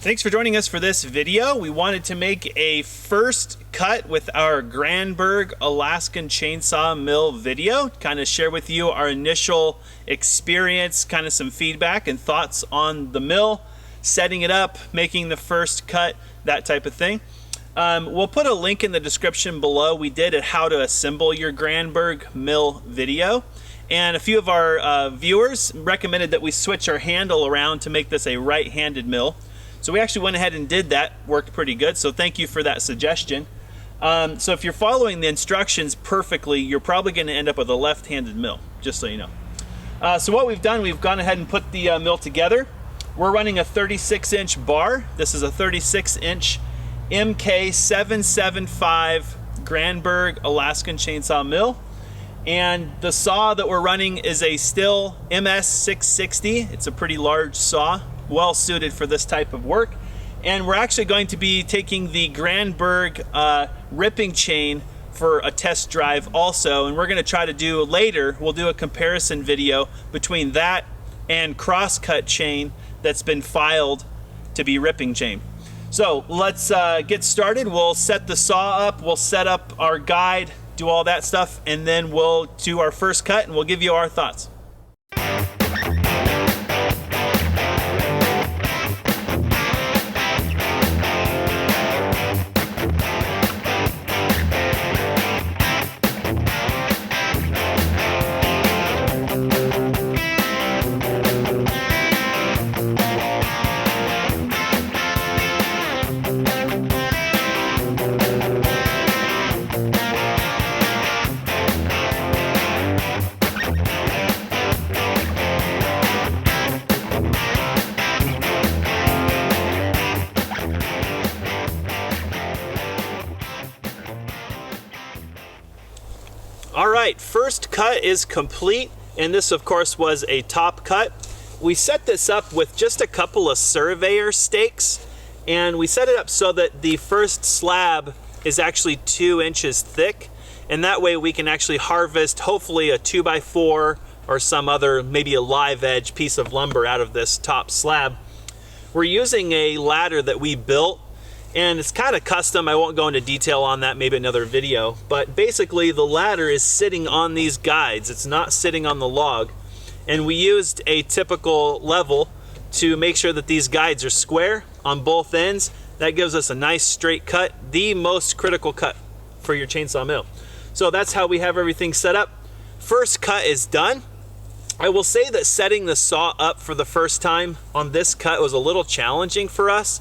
Thanks for joining us for this video. We wanted to make a first cut with our Granberg Alaskan chainsaw mill video, kind of share with you our initial experience, kind of some feedback and thoughts on the mill, setting it up, making the first cut, that type of thing. We'll put a link in the description below. We did a how to assemble your Granberg mill video. And a few of our viewers recommended that we switch our handle around to make this a right-handed mill. So we actually went ahead and did that, worked pretty good, so thank you for that suggestion. So if you're following the instructions perfectly, you're probably going to end up with a left-handed mill, just so you know. So what we've done, we've gone ahead and put the mill together. We're running a 36-inch bar. This is a 36-inch MK775 Granberg Alaskan chainsaw mill. And the saw that we're running is a Stihl MS660. It's a pretty large saw, well suited for this type of work. And we're actually going to be taking the Granberg ripping chain for a test drive also, and we're going to try to do later, we'll do a comparison video between that and crosscut chain that's been filed to be ripping chain. So let's get started. We'll set the saw up, we'll set up our guide, do all that stuff, and then we'll do our first cut and we'll give you our thoughts. All right, first cut is complete, and this of course was a top cut. We set this up with just a couple of surveyor stakes, and we set it up so that the first slab is actually 2 inches thick, and that way we can actually harvest hopefully a 2x4 or some other, maybe a live edge piece of lumber out of this top slab. We're using a ladder that we built, and it's kind of custom. I won't go into detail on that, maybe another video, but basically the ladder is sitting on these guides. It's not sitting on the log, and we used a typical level to make sure that these guides are square on both ends. That gives us a nice straight cut, the most critical cut for your chainsaw mill. So that's how we have everything set up. First cut is done. I will say that setting the saw up for the first time on this cut was a little challenging for us,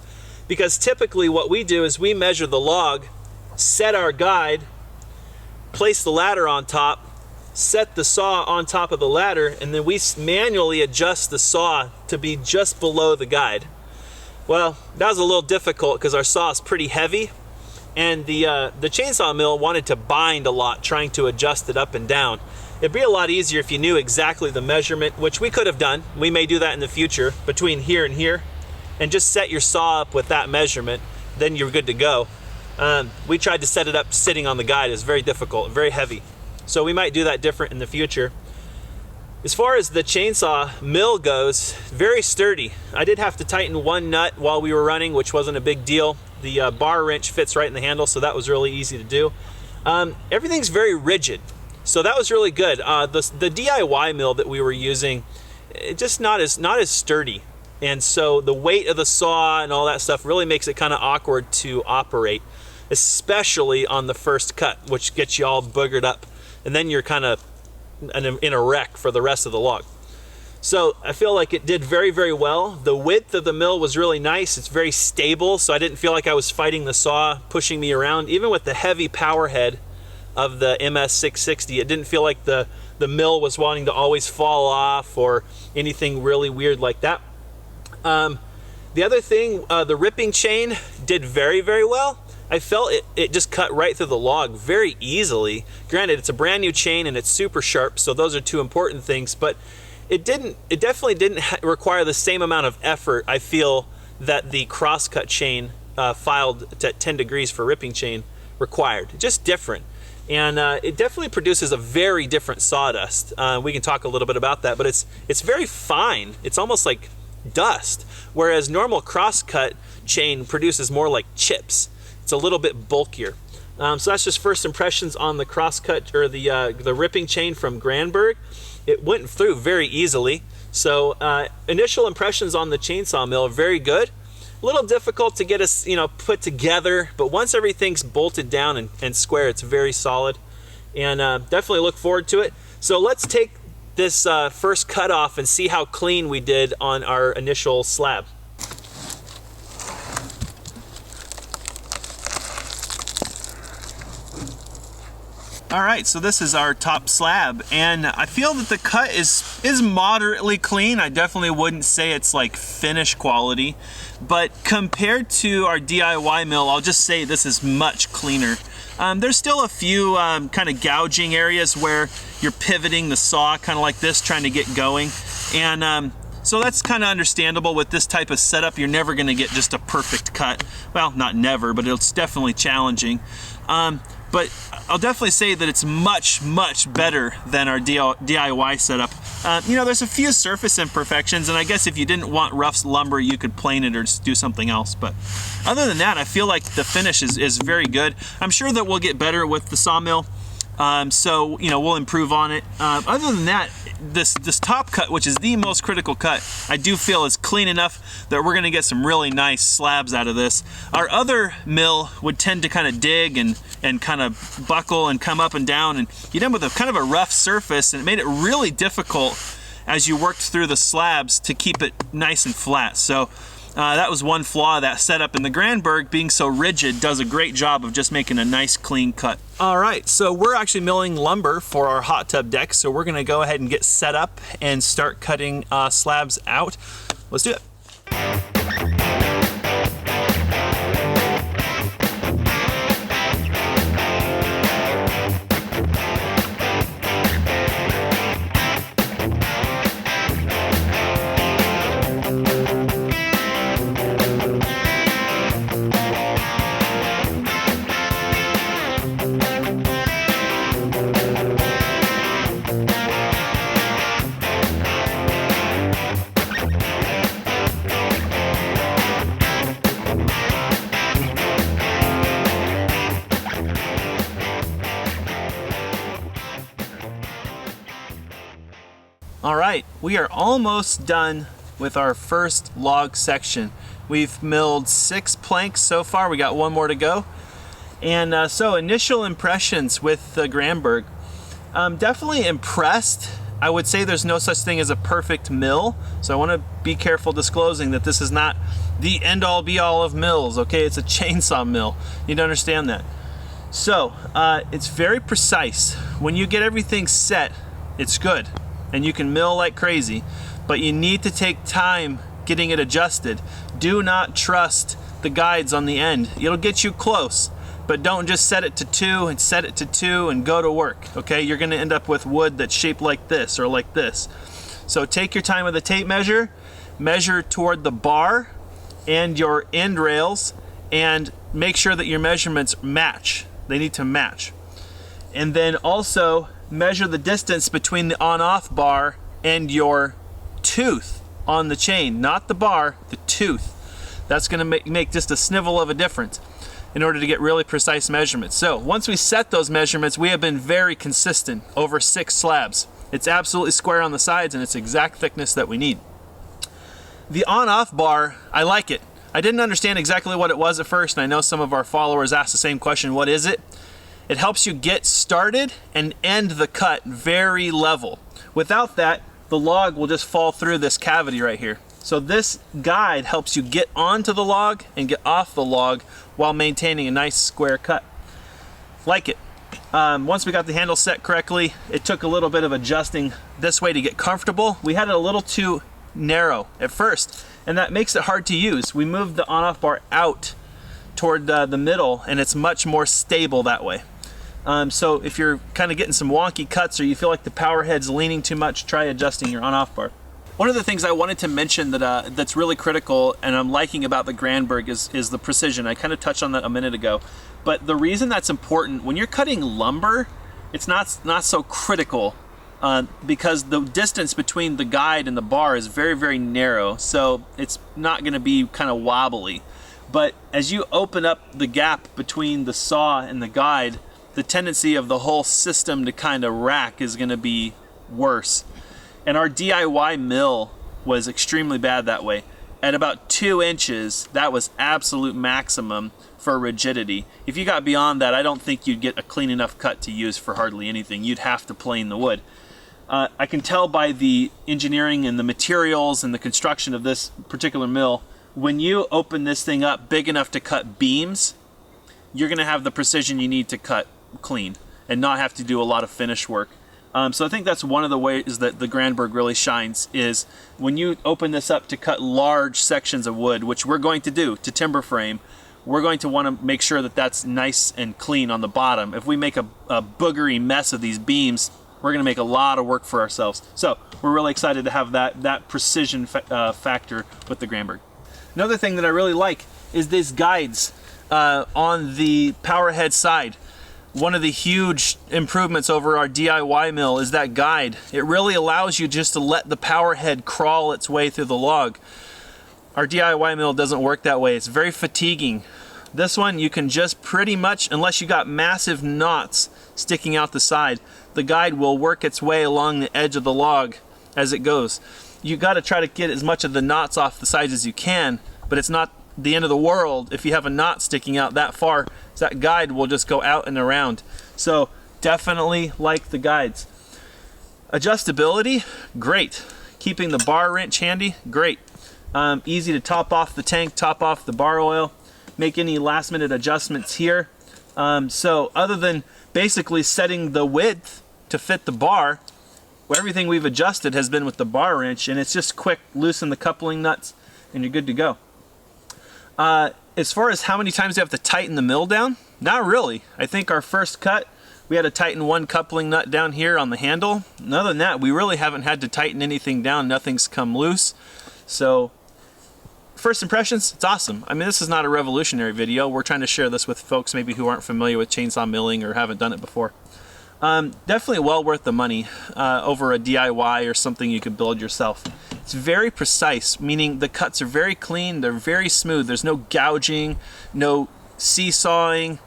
because typically what we do is we measure the log, set our guide, place the ladder on top, set the saw on top of the ladder, and then we manually adjust the saw to be just below the guide. Well, that was a little difficult because our saw is pretty heavy, and the chainsaw mill wanted to bind a lot, trying to adjust it up and down. It'd be a lot easier if you knew exactly the measurement, which we could have done. We may do that in the future, between here and here, and just set your saw up with that measurement, then you're good to go. We tried to set it up sitting on the guide. It's very difficult, very heavy. So we might do that different in the future. As far as the chainsaw mill goes, very sturdy. I did have to tighten one nut while we were running, which wasn't a big deal. The bar wrench fits right in the handle, so that was really easy to do. Everything's very rigid, so that was really good. The DIY mill that we were using, just not as sturdy. And so the weight of the saw and all that stuff really makes it kind of awkward to operate, especially on the first cut, which gets you all boogered up. And then you're kind of in a wreck for the rest of the log. So I feel like it did very, very well. The width of the mill was really nice. It's very stable, so I didn't feel like I was fighting the saw, pushing me around. Even with the heavy power head of the MS660, it didn't feel like the mill was wanting to always fall off or anything really weird like that. The other thing, the ripping chain did very, very well. I felt it just cut right through the log very easily. Granted, it's a brand new chain and it's super sharp, so those are two important things, but it definitely didn't require the same amount of effort, I feel, that the crosscut chain filed at 10 degrees for ripping chain required. Just different. And it definitely produces a very different sawdust. We can talk a little bit about that, but it's very fine. It's almost like dust. Whereas normal crosscut, chain produces more like chips. It's a little bit bulkier. So that's just first impressions on the crosscut, or the ripping chain from Granberg. It went through very easily. So initial impressions on the chainsaw mill are very good. A little difficult to get us, put together, but once everything's bolted down and square, it's very solid. And definitely look forward to it. So let's take this first cut off and see how clean we did on our initial slab. All right, so this is our top slab, and I feel that the cut is moderately clean. I definitely wouldn't say it's like finish quality, but compared to our DIY mill, I'll just say this is much cleaner. There's still a few kind of gouging areas where you're pivoting the saw kind of like this, trying to get going, and so that's kind of understandable with this type of setup. You're never going to get just a perfect cut. Well, not never, but it's definitely challenging. But I'll definitely say that it's much, much better than our DIY setup. There's a few surface imperfections, and I guess if you didn't want rough lumber, you could plane it or just do something else. But other than that, I feel like the finish is very good. I'm sure that we'll get better with the sawmill. So we'll improve on it. Other than that, this top cut, which is the most critical cut, I do feel is clean enough that we're gonna get some really nice slabs out of this. Our other mill would tend to kind of dig and kind of buckle and come up and down, and you end up with a kind of a rough surface, and it made it really difficult as you worked through the slabs to keep it nice and flat. So that was one flaw of that setup, and the Granberg, being so rigid, does a great job of just making a nice clean cut. All right, so we're actually milling lumber for our hot tub deck, so we're gonna go ahead and get set up and start cutting slabs out. Let's do it. All right, we are almost done with our first log section. We've milled 6 planks so far. We got 1 more to go. And so initial impressions with the Granberg. Definitely impressed. I would say there's no such thing as a perfect mill. So I want to be careful disclosing that this is not the end all be all of mills, okay? It's a chainsaw mill. You need to understand that. So it's very precise. When you get everything set, it's good. And you can mill like crazy, but you need to take time getting it adjusted. Do not trust the guides on the end. It'll get you close, but don't just set it to 2 and set it to 2 and go to work, okay? You're gonna end up with wood that's shaped like this or like this. So take your time with a tape measure, measure toward the bar and your end rails, and make sure that your measurements match. They need to match. And then also measure the distance between the on-off bar and your tooth on the chain, not the bar, the tooth. That's gonna make just a snivel of a difference in order to get really precise measurements. So once we set those measurements, we have been very consistent over 6 slabs. It's absolutely square on the sides, and it's exact thickness that we need. The on-off bar, I like it. I didn't understand exactly what it was at first, and I know some of our followers asked the same question, what is it? It helps you get started and end the cut very level. Without that, the log will just fall through this cavity right here. So this guide helps you get onto the log and get off the log while maintaining a nice square cut. Like it. Once we got the handle set correctly, it took a little bit of adjusting this way to get comfortable. We had it a little too narrow at first, and that makes it hard to use. We moved the on-off bar out toward the middle, and it's much more stable that way. So if you're kind of getting some wonky cuts or you feel like the power head's leaning too much, try adjusting your on-off bar. One of the things I wanted to mention that that's really critical and I'm liking about the Granberg is the precision. I kind of touched on that a minute ago. But the reason that's important, when you're cutting lumber, it's not so critical because the distance between the guide and the bar is very, very narrow. So it's not going to be kind of wobbly. But as you open up the gap between the saw and the guide, the tendency of the whole system to kind of rack is going to be worse. And our DIY mill was extremely bad that way. At about 2 inches, that was absolute maximum for rigidity. If you got beyond that, I don't think you'd get a clean enough cut to use for hardly anything. You'd have to plane the wood. I can tell by the engineering and the materials and the construction of this particular mill, when you open this thing up big enough to cut beams, you're going to have the precision you need to cut clean and not have to do a lot of finish work. So I think that's one of the ways that the Granberg really shines, is when you open this up to cut large sections of wood, which we're going to do to timber frame, we're going to want to make sure that that's nice and clean on the bottom. If we make a boogery mess of these beams, we're going to make a lot of work for ourselves. So we're really excited to have that precision factor with the Granberg. Another thing that I really like is these guides on the power head side. One of the huge improvements over our DIY mill is that guide. It really allows you just to let the power head crawl its way through the log. Our DIY mill doesn't work that way. It's very fatiguing. This one, you can just pretty much, unless you got massive knots sticking out the side, the guide will work its way along the edge of the log as it goes. You got to try to get as much of the knots off the sides as you can, but it's not the end of the world if you have a knot sticking out that far. So that guide will just go out and around. So definitely like the guides. Adjustability, great. Keeping the bar wrench handy, great. Easy to top off the tank, top off the bar oil, make any last minute adjustments here. So other than basically setting the width to fit the bar, everything we've adjusted has been with the bar wrench, and it's just quick, loosen the coupling nuts, and you're good to go. As far as how many times you have to tighten the mill down, not really. I think our first cut, we had to tighten one coupling nut down here on the handle. And other than that, we really haven't had to tighten anything down. Nothing's come loose. So first impressions, it's awesome. I mean, this is not a revolutionary video. We're trying to share this with folks maybe who aren't familiar with chainsaw milling or haven't done it before. Definitely well worth the money over a DIY or something you could build yourself. It's very precise, meaning the cuts are very clean, they're very smooth. There's no gouging, no seesawing,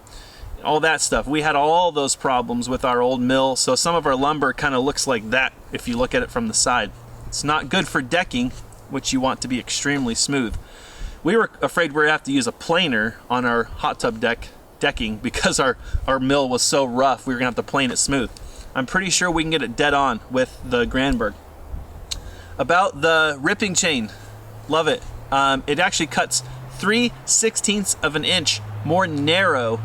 all that stuff. We had all those problems with our old mill, so some of our lumber kind of looks like that if you look at it from the side. It's not good for decking, which you want to be extremely smooth. We were afraid we were going to have to use a planer on our hot tub decking because our mill was so rough we were going to have to plane it smooth. I'm pretty sure we can get it dead on with the Granberg. About the ripping chain, love it. It actually cuts 3/16 of an inch more narrow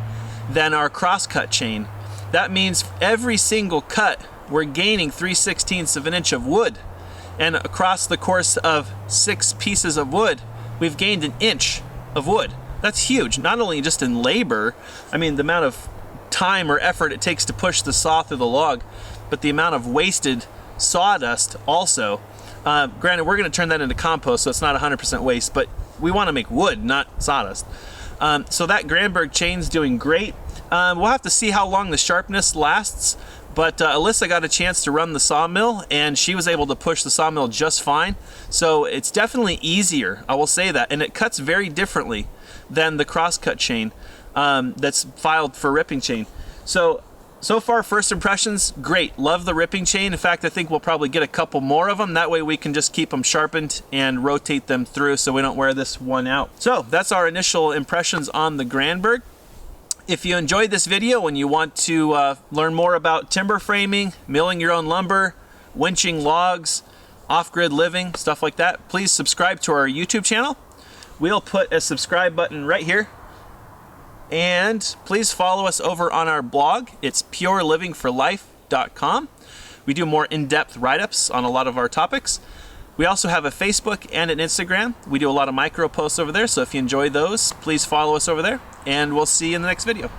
than our crosscut chain. That means every single cut we're gaining 3/16 of an inch of wood, and across the course of 6 pieces of wood we've gained an inch of wood. That's huge, not only just in labor, I mean the amount of time or effort it takes to push the saw through the log, but the amount of wasted sawdust also. Granted, we're going to turn that into compost, so it's not 100% waste, but we want to make wood, not sawdust. So that Granberg chain's doing great. We'll have to see how long the sharpness lasts, but Alyssa got a chance to run the sawmill, and she was able to push the sawmill just fine. So it's definitely easier, I will say that, and it cuts very differently than the crosscut chain that's filed for ripping chain. So far, first impressions, great. Love the ripping chain. In fact, I think we'll probably get a couple more of them. That way we can just keep them sharpened and rotate them through so we don't wear this one out. So that's our initial impressions on the Granberg. If you enjoyed this video and you want to learn more about timber framing, milling your own lumber, winching logs, off-grid living, stuff like that, please subscribe to our YouTube channel. We'll put a subscribe button right here. And please follow us over on our blog. It's purelivingforlife.com. We do more in-depth write-ups on a lot of our topics. We also have a Facebook and an Instagram. We do a lot of micro posts over there, so if you enjoy those, please follow us over there, and we'll see you in the next video.